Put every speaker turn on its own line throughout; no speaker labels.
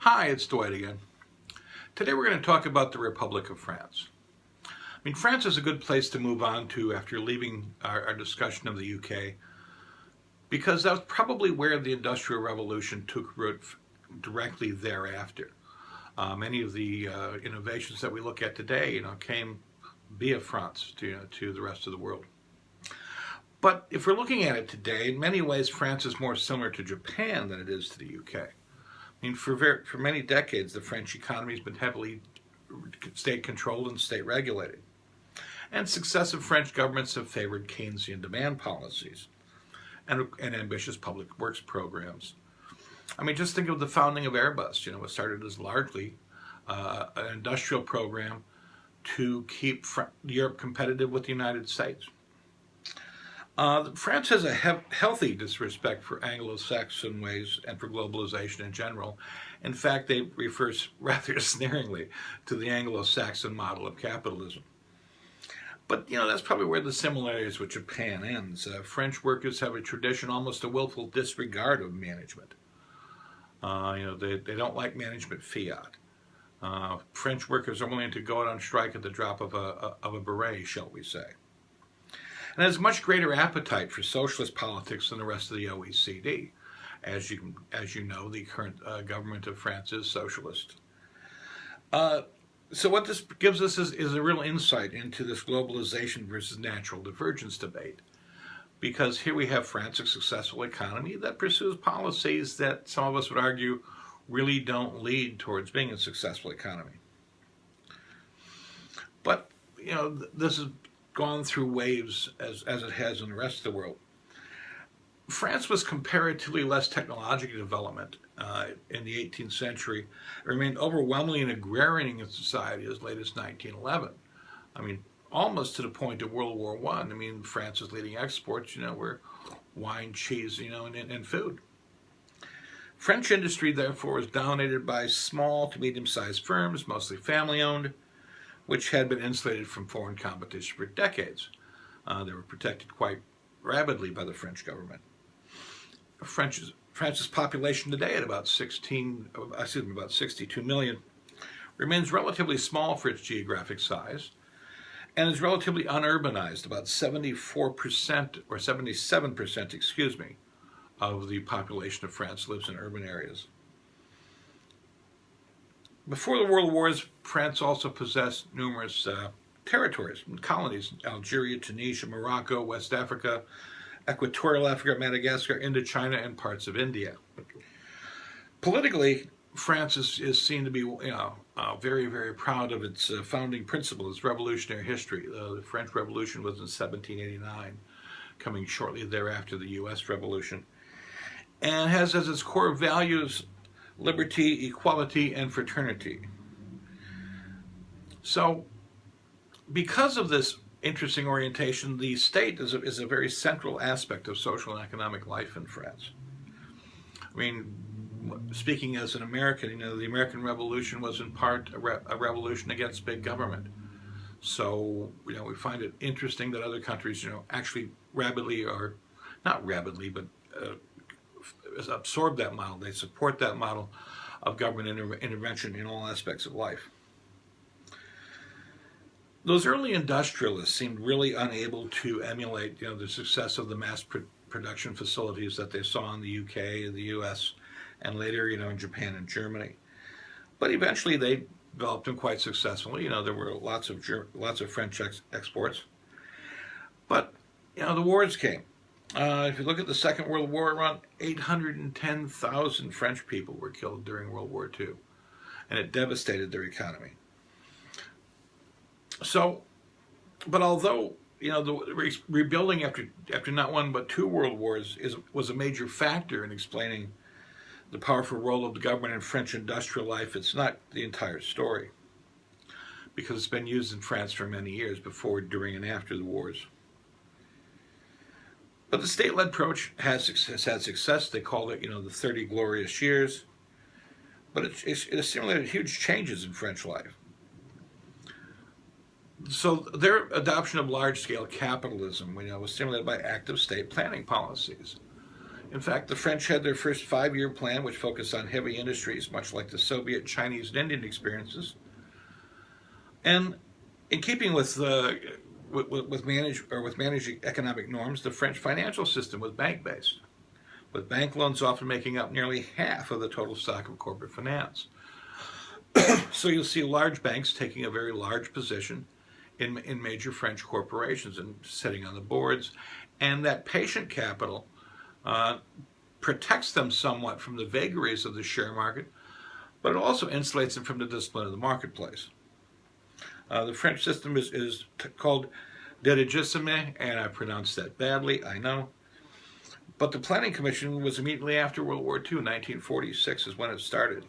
Hi, it's Dwight again. Today we're going to talk about the Republic of France. France is a good place to move on to after leaving our discussion of the UK, because that's probably where the Industrial Revolution took root directly thereafter. Many of the innovations that we look at today, came via France to the rest of the world. But if we're looking at it today, in many ways, France is more similar to Japan than it is to the UK. For many decades, the French economy has been heavily state-controlled and state-regulated. And successive French governments have favored Keynesian demand policies and ambitious public works programs. Just think of the founding of Airbus. It started as largely an industrial program to keep Europe competitive with the United States. France has a healthy disrespect for Anglo-Saxon ways and for globalization in general. In fact, they refer rather sneeringly to the Anglo-Saxon model of capitalism. But, that's probably where the similarities with Japan ends. French workers have a tradition, almost a willful disregard of management. They don't like management fiat. French workers are willing to go out on strike at the drop of a beret, shall we say. And has much greater appetite for socialist politics than the rest of the OECD. As you know, the current government of France is socialist. So what this gives us is a real insight into this globalization versus natural divergence debate. Because here we have France, a successful economy that pursues policies that some of us would argue really don't lead towards being a successful economy. But, this has gone through waves as it has in the rest of the world. France was comparatively less technologically developed in the 18th century. It remained overwhelmingly an agrarian society as late as 1911. Almost to the point of World War I. France's leading exports, were wine, cheese, and food. French industry, therefore, is dominated by small to medium-sized firms, mostly family-owned, which had been insulated from foreign competition for decades. They were protected quite rapidly by the French government. France's population today at about 62 million remains relatively small for its geographic size and is relatively unurbanized. About 74% or 77%, of the population of France lives in urban areas. Before the World Wars, France also possessed numerous territories and colonies: Algeria, Tunisia, Morocco, West Africa, Equatorial Africa, Madagascar, Indochina, and parts of India. Politically, France is seen to be very, very proud of its founding principles, its revolutionary history. The French Revolution was in 1789, coming shortly thereafter the U.S. Revolution, and has as its core values liberty, equality, and fraternity. So, because of this interesting orientation, the state is a very central aspect of social and economic life in France. Speaking as an American, the American Revolution was in part a revolution against big government. So, we find it interesting that other countries, actually rapidly, or not rapidly, but absorb that model. They support that model of government intervention in all aspects of life. Those early industrialists seemed really unable to emulate, the success of the mass production facilities that they saw in the UK, the US, and later, in Japan and Germany. But eventually, they developed them quite successfully. There were lots of French exports. But the wars came. If you look at the Second World War, around 810,000 French people were killed during World War II, and it devastated their economy. So, but although the rebuilding after not one but two world wars was a major factor in explaining the powerful role of the government in French industrial life, it's not the entire story, because it's been used in France for many years, before, during, and after the wars. But the state-led approach has had success. They called it, the 30 glorious years. But it has stimulated huge changes in French life. So their adoption of large-scale capitalism, was stimulated by active state planning policies. In fact, the French had their first 5-year plan, which focused on heavy industries, much like the Soviet, Chinese, and Indian experiences. And in keeping with managing economic norms, the French financial system was bank-based, with bank loans often making up nearly half of the total stock of corporate finance. So you'll see large banks taking a very large position in major French corporations and sitting on the boards, and that patient capital protects them somewhat from the vagaries of the share market, but it also insulates them from the discipline of the marketplace. The French system is called dirigisme, and I pronounced that badly, I know. But the Planning Commission was immediately after World War II, 1946 is when it started.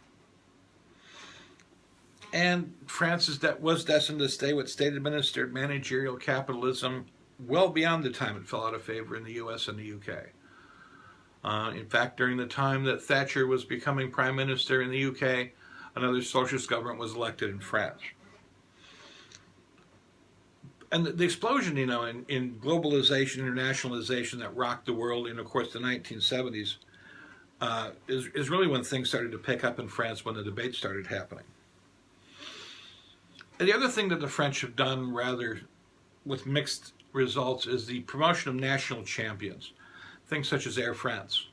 And France was destined to stay with state-administered managerial capitalism well beyond the time it fell out of favor in the US and the UK. In fact, during the time that Thatcher was becoming Prime Minister in the UK, another socialist government was elected in France. And the explosion, in globalization, internationalization that rocked the world in, of course, the 1970s is really when things started to pick up in France, when the debate started happening. And the other thing that the French have done, rather with mixed results, is the promotion of national champions. Things such as Air France,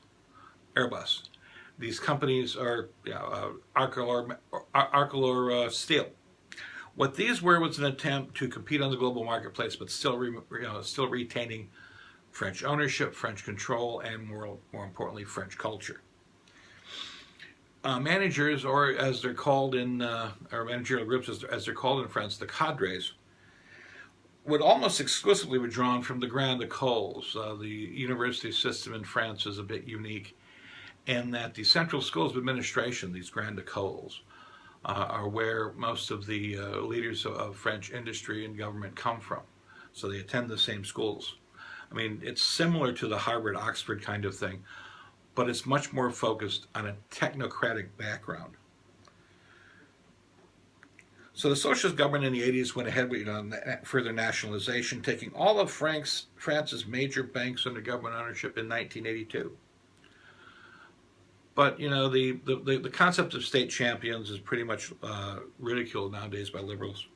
Airbus. These companies are Arcelor Steel. What these were was an attempt to compete on the global marketplace, but still retaining French ownership, French control, and more importantly, French culture. Managers, or as they're called in, or managerial groups as they're called in France, the cadres, would almost exclusively be drawn from the Grand Écoles. The university system in France is a bit unique in that the central schools of administration, these Grand Écoles, are where most of the leaders of French industry and government come from. So they attend the same schools. I mean, it's similar to the Harvard-Oxford kind of thing, but it's much more focused on a technocratic background. So the socialist government in the 80s went ahead with further nationalization, taking all of France's major banks under government ownership in 1982. But the concept of state champions is pretty much ridiculed nowadays by liberals.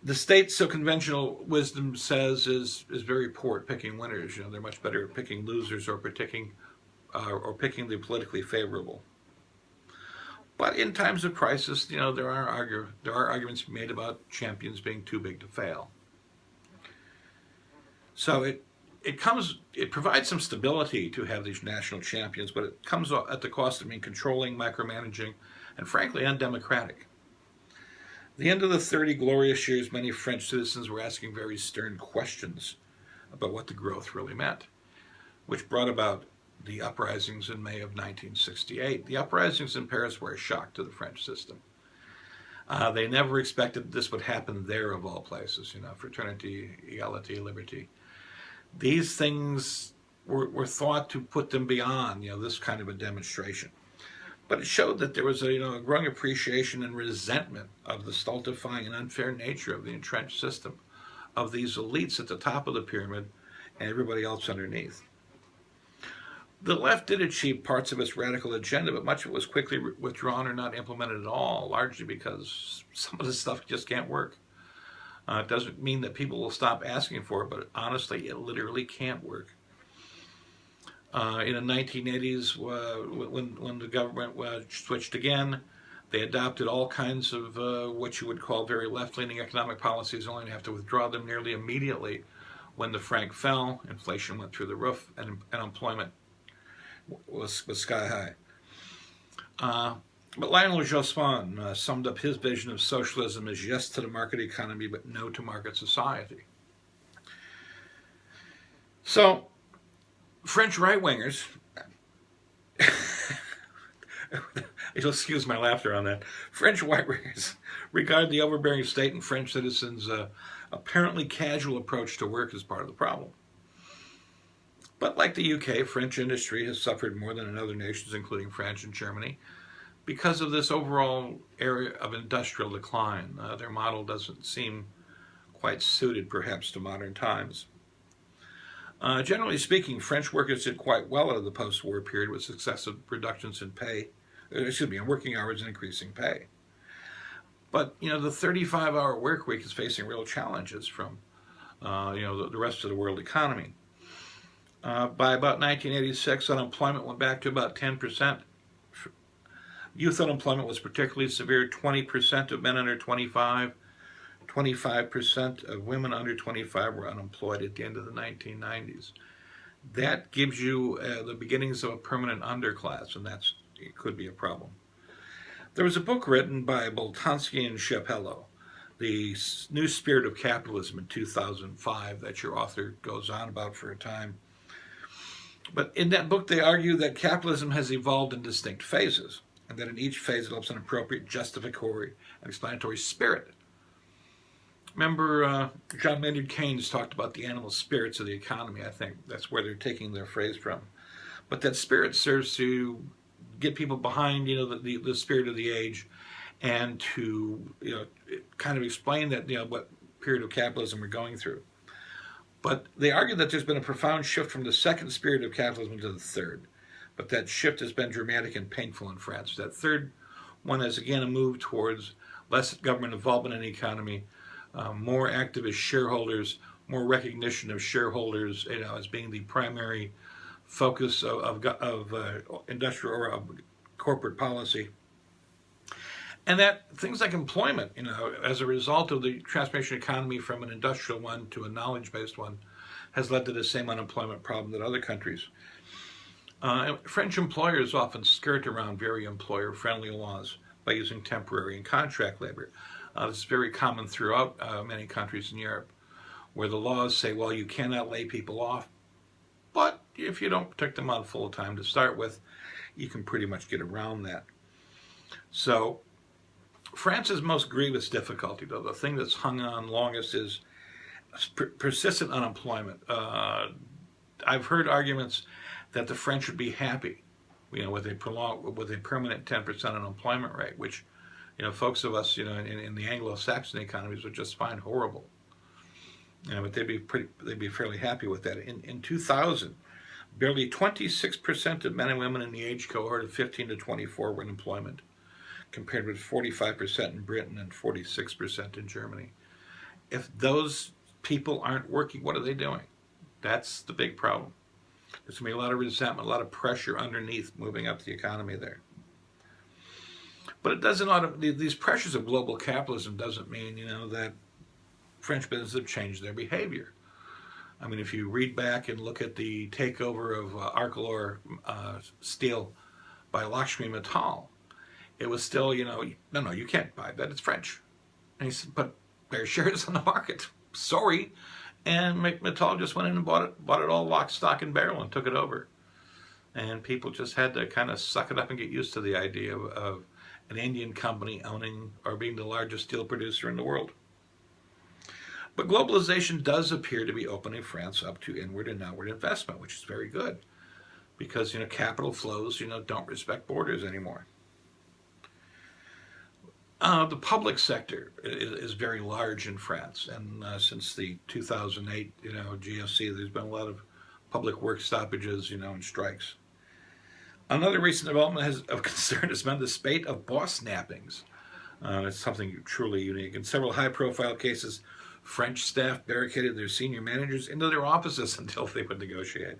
The state, so conventional wisdom says, is very poor at picking winners. They're much better at picking losers or picking the politically favorable. But in times of crisis, there are arguments made about champions being too big to fail. So it provides some stability to have these national champions, but it comes at the cost of being controlling, micromanaging, and frankly undemocratic. At the end of the 30 glorious years, many French citizens were asking very stern questions about what the growth really meant, which brought about the uprisings in May of 1968. The uprisings in Paris were a shock to the French system. They never expected this would happen there, of all places, fraternity, equality, liberty. These things were thought to put them beyond, this kind of a demonstration. But it showed that there was a growing appreciation and resentment of the stultifying and unfair nature of the entrenched system, of these elites at the top of the pyramid and everybody else underneath. The left did achieve parts of its radical agenda, but much of it was quickly withdrawn or not implemented at all, largely because some of this stuff just can't work. It doesn't mean that people will stop asking for it, but honestly, it literally can't work. In the 1980s, when the government switched again, they adopted all kinds of what you would call very left-leaning economic policies, only to have to withdraw them nearly immediately when the franc fell, inflation went through the roof, and unemployment was sky high. But Lionel Jospin summed up his vision of socialism as yes to the market economy, but no to market society. So, French right-wingers, you'll excuse my laughter on that, French right-wingers regard the overbearing state and French citizens' apparently casual approach to work as part of the problem. But like the UK, French industry has suffered more than in other nations, including France and Germany, because of this overall area of industrial decline. Their model doesn't seem quite suited, perhaps, to modern times. Generally speaking, French workers did quite well out of the post-war period with successive reductions in pay, in working hours and increasing pay. But, the 35-hour work week is facing real challenges from, the rest of the world economy. By about 1986, unemployment went back to about 10%. Youth unemployment was particularly severe, 20% of men under 25, 25% of women under 25 were unemployed at the end of the 1990s. That gives you the beginnings of a permanent underclass, and it could be a problem. There was a book written by Boltanski and Shapello, The New Spirit of Capitalism in 2005, that your author goes on about for a time. But in that book, they argue that capitalism has evolved in distinct phases, and that in each phase it develops an appropriate justificatory and explanatory spirit. Remember, John Maynard Keynes talked about the animal spirits of the economy. I think that's where they're taking their phrase from. But that spirit serves to get people behind, the spirit of the age, and to, kind of explain that, what period of capitalism we're going through. But they argue that there's been a profound shift from the second spirit of capitalism to the third. But that shift has been dramatic and painful in France. That third one is, again, a move towards less government involvement in the economy, more activist shareholders, more recognition of shareholders, as being the primary focus of industrial or of corporate policy. And that things like employment, as a result of the transformation economy from an industrial one to a knowledge-based one, has led to the same unemployment problem that other countries. French employers often skirt around very employer-friendly laws by using temporary and contract labor. This is very common throughout many countries in Europe, where the laws say, well, you cannot lay people off, but if you don't protect them on full time to start with, you can pretty much get around that. So France's most grievous difficulty, though, the thing that's hung on longest, is persistent unemployment. I've heard arguments that the French would be happy, with a permanent 10% unemployment rate, which, folks of us, in the Anglo-Saxon economies would just find horrible. But they'd be fairly happy with that. In 2000, barely 26% of men and women in the age cohort of 15 to 24 were in employment, compared with 45% in Britain and 46% in Germany. If those people aren't working, what are they doing? That's the big problem. There's going to be a lot of resentment, a lot of pressure underneath moving up the economy there. But it doesn't, these pressures of global capitalism doesn't mean, that French businesses have changed their behavior. I mean, if you read back and look at the takeover of Arcelor steel by Lakshmi Mittal, it was still, no, you can't buy that, it's French. And he said, but their shares on the market, sorry. And Mittal just went in and bought it all lock, stock, and barrel and took it over. And people just had to kind of suck it up and get used to the idea of an Indian company owning or being the largest steel producer in the world. But globalization does appear to be opening France up to inward and outward investment, which is very good, because capital flows don't respect borders anymore. The public sector is very large in France, and since the 2008 GFC, there's been a lot of public work stoppages and strikes. Another recent development of concern has been the spate of boss nappings. It's something truly unique. In several high-profile cases, French staff barricaded their senior managers into their offices until they would negotiate.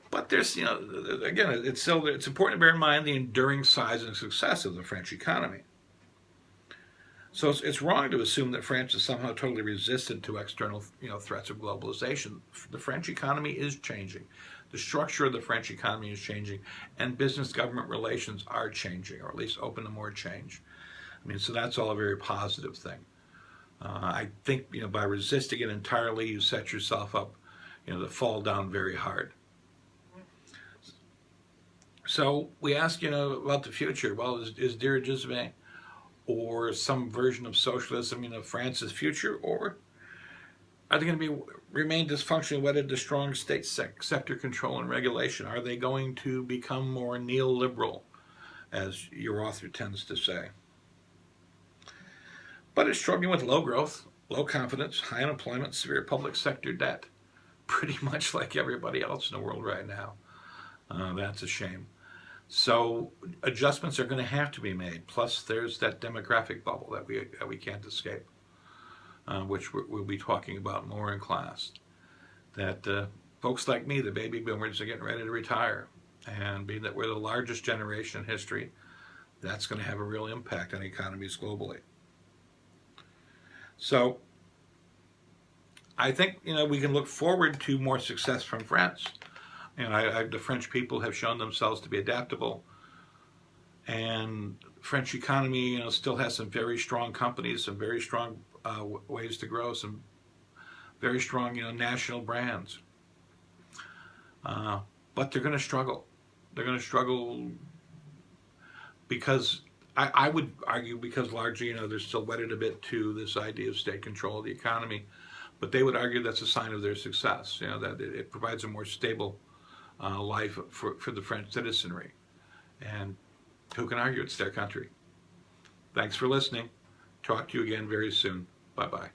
But there's, again, it's important to bear in mind the enduring size and success of the French economy. So it's wrong to assume that France is somehow totally resistant to external, threats of globalization. The French economy is changing. The structure of the French economy is changing, and business-government relations are changing, or at least open to more change. I mean, so that's all a very positive thing. I think, by resisting it entirely, you set yourself up, to fall down very hard. So we ask, about the future. Well, is dirigisme or some version of socialism, France's future, or are they going to remain dysfunctionally wedded to strong state sector control and regulation? Are they going to become more neoliberal, as your author tends to say? But it's struggling with low growth, low confidence, high unemployment, severe public sector debt. Pretty much like everybody else in the world right now. That's a shame. So adjustments are going to have to be made. Plus, there's that demographic bubble that we can't escape, which we'll be talking about more in class. That folks like me, the baby boomers, are getting ready to retire. And being that we're the largest generation in history, that's going to have a real impact on economies globally. So I think we can look forward to more success from France. The French people have shown themselves to be adaptable, and French economy still has some very strong companies, some very strong ways to grow, some very strong national brands. But they're going to struggle. They're going to struggle because I would argue because largely they're still wedded a bit to this idea of state control of the economy, but they would argue that's a sign of their success. That it provides a more stable life for the French citizenry, and who can argue it's their country? Thanks for listening. Talk to you again very soon. Bye-bye.